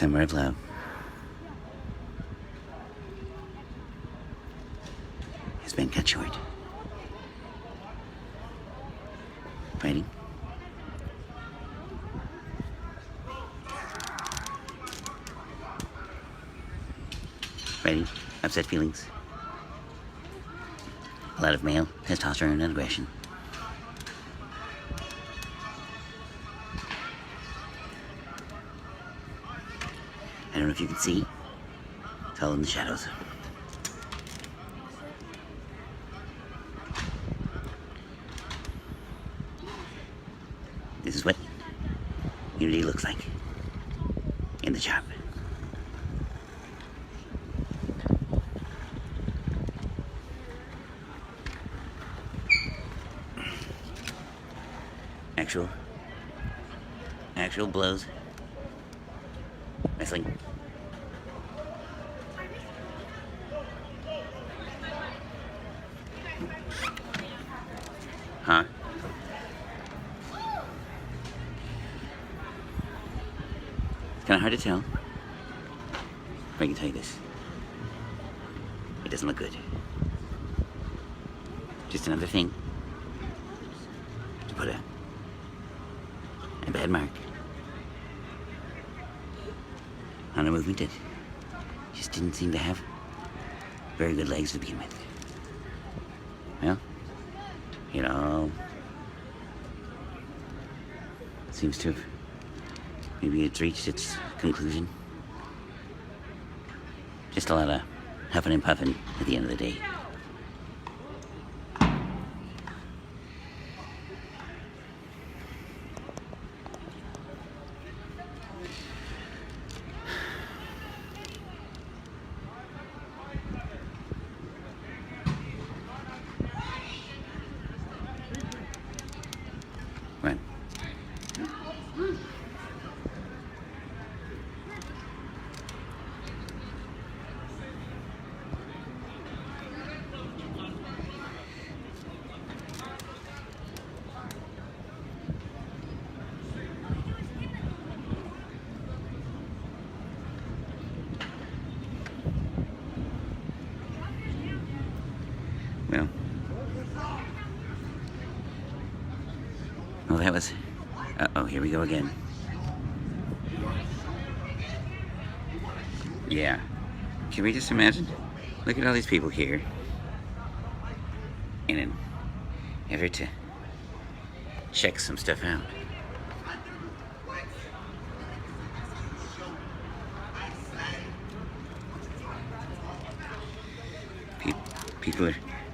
Summer of love has been cut short. Fighting. Fighting. Upset feelings. A lot of male testosterone and aggression. I don't know if you can see. It's all in the shadows. This is what unity looks like in the shop. Actual blows. Wrestling. Huh? It's kind of hard to tell. But I can tell you this. It doesn't look good. Just another thing to put a bad mark on a movement that just didn't seem to have very good legs to begin with. Well, it all seems to have, maybe it's reached its conclusion. Just a lot of huffing and puffing at the end of the day. Right. Well, that was... Uh-oh, here we go again. Yeah. Can we just imagine? Look at all these people here. In an effort to check some stuff out.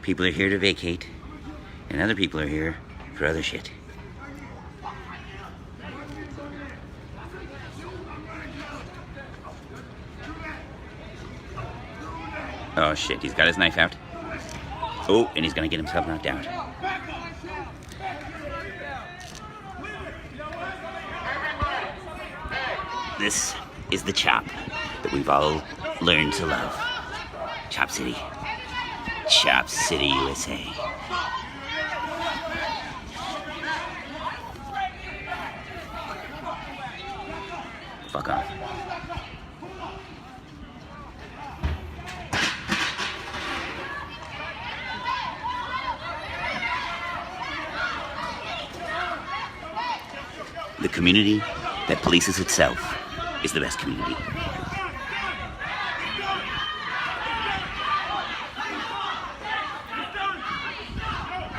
People are here to vacate, and other people are here for other shit. Oh shit, he's got his knife out. Oh, and he's gonna get himself knocked out. This is the chop that we've all learned to love. Chop City. Chop City, USA. Fuck off. The community that polices itself is the best community.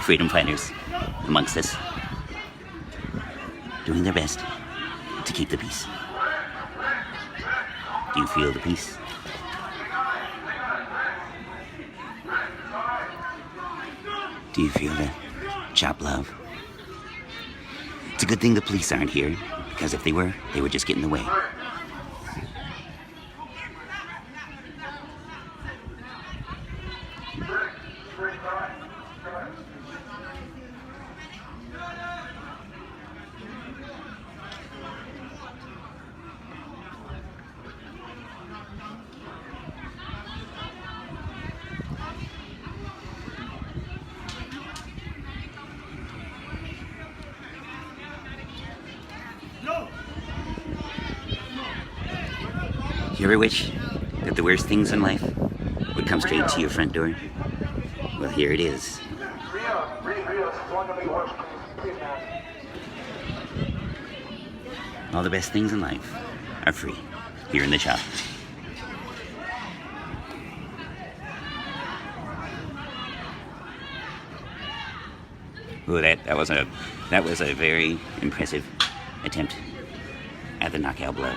Freedom fighters amongst us, doing their best to keep the peace. Do you feel the peace? Do you feel the chop love? It's a good thing the police aren't here, because if they were just get in the way. ever wish that the worst things in life would come straight to your front door? Well, here it is. All the best things in life are free here in the shop. Ooh, that was a very impressive attempt at the knockout blow.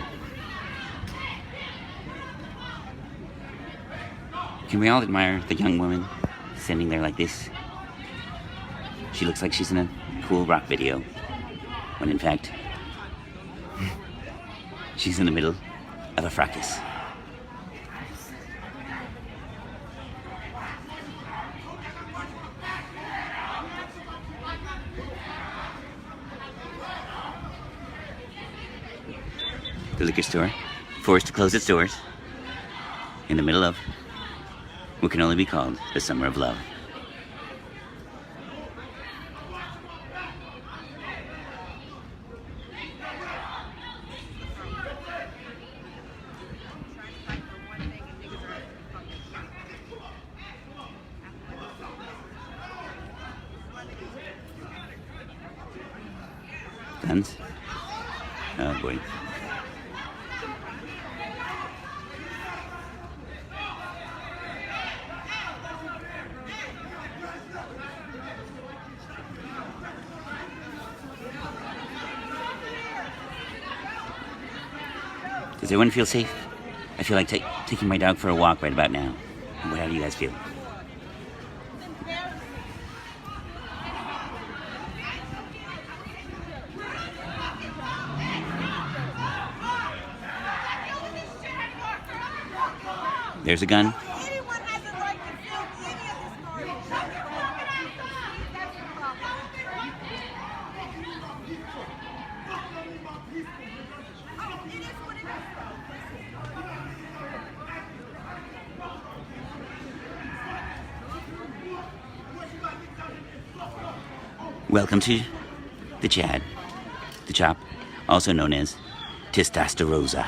Can we all admire the young woman standing there like this? She looks like she's in a cool rock video, when in fact, she's in the middle of a fracas. The liquor store, forced to close its doors in the middle of what can only be called the summer of love. Guns? Oh boy. Does everyone feel safe? I feel like taking my dog for a walk right about now. How do you guys feel? There's a gun. Welcome to the CHAZ, the chop, also known as testosterosa.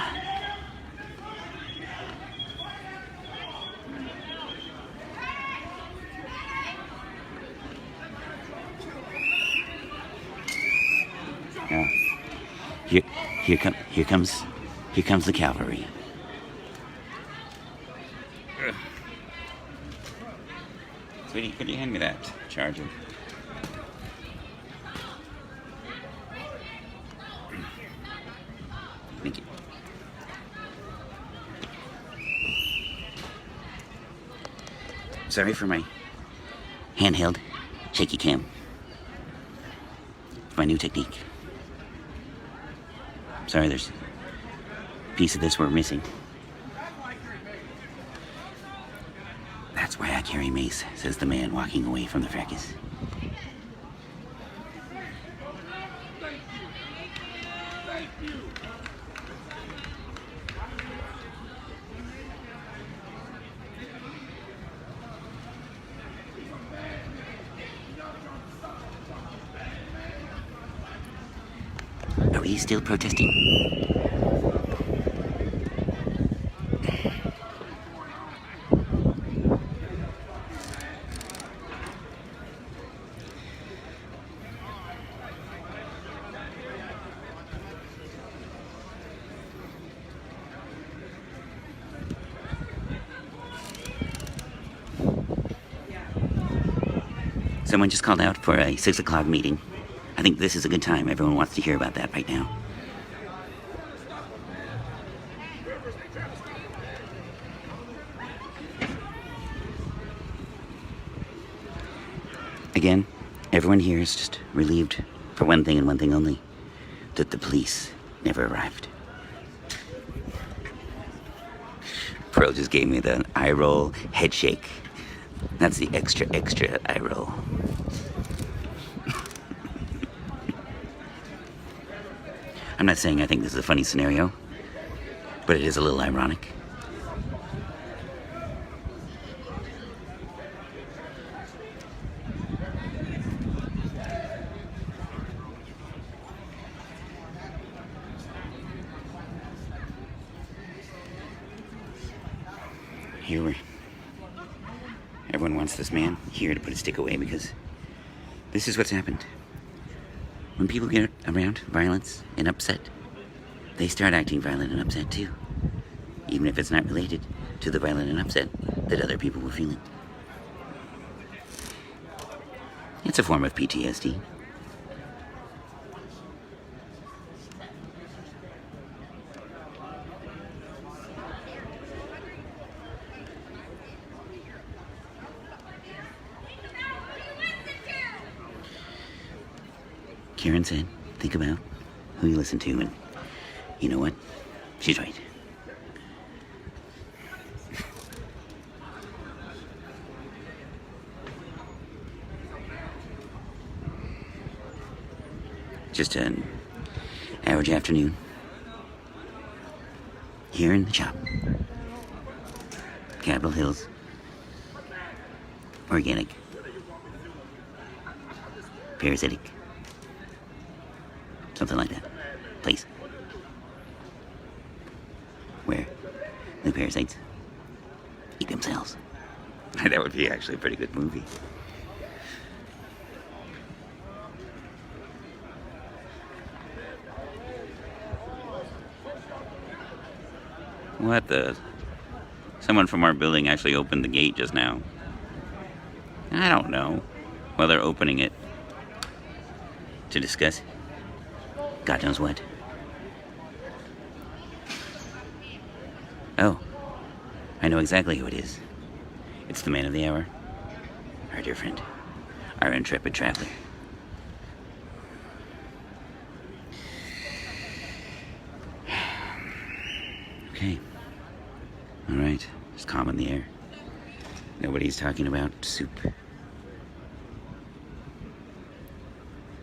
Here comes the cavalry. Sweetie, could you hand me that charger? Thank you. Sorry for my handheld shaky cam. It's my new technique. Sorry, there's a piece of this we're missing. That's why I carry mace, says the man walking away from the fracas. Are we still protesting? Someone just called out for a 6 o'clock meeting. I think this is a good time. Everyone wants to hear about that right now. Again, everyone here is just relieved for one thing and one thing only, that the police never arrived. Pearl just gave me the eye roll, head shake. That's the extra eye roll. I'm not saying I think this is a funny scenario, but it is a little ironic. here where everyone wants this man here to put his stick away, because this is what's happened. When people get around violence and upset, they start acting violent and upset too, even if it's not related to the violent and upset that other people were feeling. It's a form of PTSD. Karen said, think about who you listen to, and you know what? She's right. Just an average afternoon here in the shop. Capitol Hills. Organic. Parasitic. Something like that. Place. Where the parasites eat themselves. That would be actually a pretty good movie. What the? Someone from our building actually opened the gate just now. I don't know. Well, they're opening it to discuss God knows what. Oh, I know exactly who it is. It's the man of the hour. Our dear friend. Our intrepid traveler. Okay. Alright. Just calm in the air. Nobody's talking about soup.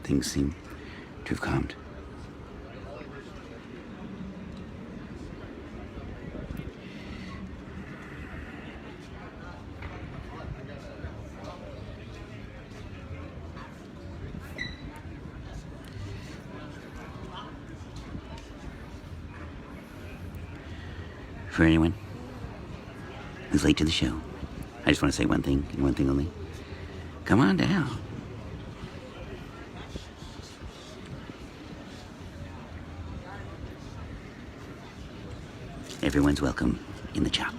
Things seem to have calmed. For anyone who's late to the show, I just want to say one thing and one thing only. Come on down. Everyone's welcome in the chop.